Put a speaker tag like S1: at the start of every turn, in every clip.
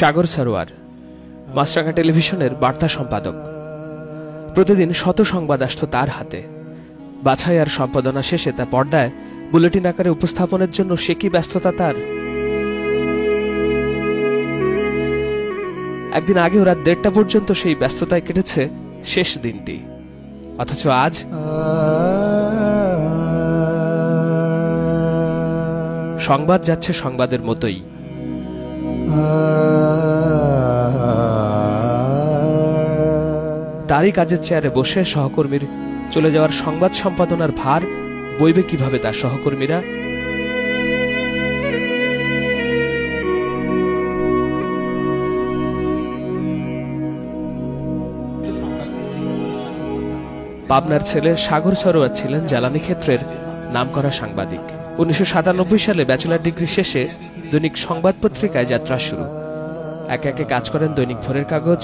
S1: সাগর সারোয়ার মাছরাঙা টেলিভিশনের বার্তা সম্পাদক। প্রতিদিন শত সংবাদ আসত তার হাতে। বাছাই আর সম্পাদনা শেষে তা পর্দায় বুলেটিন আকারে উপস্থাপনের জন্য সে কি ব্যস্ততা তার। একদিন আগেও রাত 1:30টা পর্যন্ত সেই ব্যস্ততায় কেটেছে শেষ দিনটি। অথচ আজ সংবাদ যাচ্ছে সংবাদের মতোই। তারই কাজের চেয়ারে বসে সহকর্মীর চলে যাওয়ার সংবাদ সম্পাদনার ভার বইবে কিভাবে তার সহকর্মীরা? পাবনার ছেলে সাগর সারোয়ার ছিলেন জ্বালানি ক্ষেত্রের নামকরা সাংবাদিক। 1997 সালে ব্যাচেলর ডিগ্রি শেষে দৈনিক সংবাদ পত্রিকায় যাত্রা শুরু। একে একে কাজ করেন দৈনিক ভোরের কাগজ,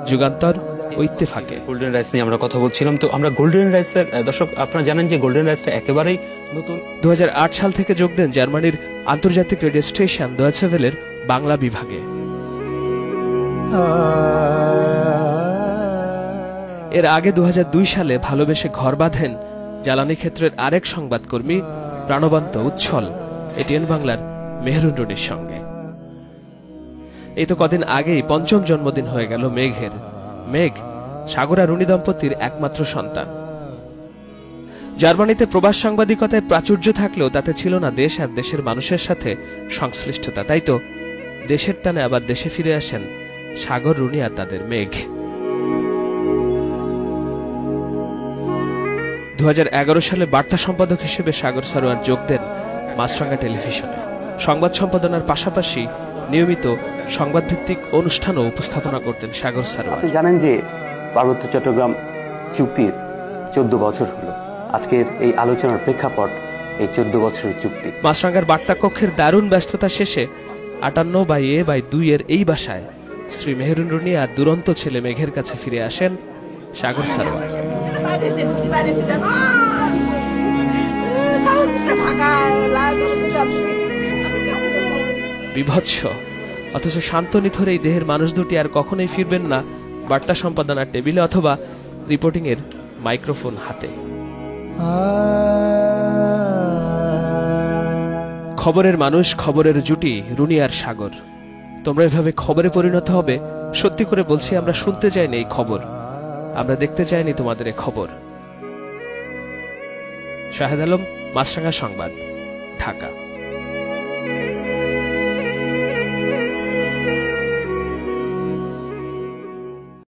S1: যুগান্তর ও ইত্তেফাকে।
S2: গোল্ডেন রাইস নিয়ে আমরা কথা বলছিলাম। তো আমরা গোল্ডেন রাইসের দর্শক, আপনারা জানেন যে গোল্ডেন রাইসটা একেবারেই নতুন।
S1: 2008 সাল থেকে যোগ দেন জার্মানির আন্তর্জাতিক রেডিও স্টেশন ডয়েচে ভেলের বাংলা বিভাগে। এর আগে 2002 সালে ভালোবেসে ঘর বাঁধেন জ্বালানি ক্ষেত্রের আরেক সংবাদকর্মী প্রাণবন্ত উচ্ছল এটিএন বাংলার মেহরুন রনির সঙ্গে। এই তো কদিন আগেই 5ম জন্মদিন হয়ে গেল মেঘের। মেঘ সাগর আর রুনি দম্পতির একমাত্র সন্তান। জার্মানিতে প্রবাস সাংবাদিকতায় প্রাচুর্য থাকলেও তাতে ছিল না দেশ আর দেশের মানুষের সাথে সংশ্লিষ্টতা। তাই তো দেশের টানে আবার দেশে ফিরে আসেন সাগর, রুনি আর তাদের মেঘ। 2011 সালে বার্তা সম্পাদক হিসেবে সাগর সারোয়ার যোগ দেন মাছরাঙা টেলিভিশনে। সংবাদ সম্পাদনার পাশাপাশি নিয়মিত সংবাদভিত্তিক অনুষ্ঠানও উপস্থাপনা করতেন সাগর সারোয়ার।
S3: আপনি জানেন যে পার্বত্য চট্টগ্রাম চুক্তির 14 বছর হলো। আজকের এই আলোচনার প্রেক্ষাপট এই 14 বছরের চুক্তি।
S1: মাছরাঙার বার্তা কক্ষের দারুণ ব্যস্ততা শেষে 58/A/2 এর এই বাসায় শ্রী মেহরুন রনি আর দুরন্ত ছেলে মেঘের কাছে ফিরে আসেন সাগর সারোয়ার। বিভৎস অথচ শান্ত নিথর এই দেহের মানুষ দুটি আর কখনোই ফিরবেন না বার্তা সম্পাদনার টেবিলে অথবা রিপোর্টিং এর মাইক্রোফোন হাতে। খবরের মানুষ, খবরের জুটি রুনি আর সাগর। তোমরা এভাবে খবরে পরিণত হবে, সত্যি করে বলছি আমরা শুনতে চাইনি এই খবর, আমরা দেখতে চাইনি তোমাদের এই খবর। শাহেদ আলম, মাছরাঙা সংবাদ, ঢাকা।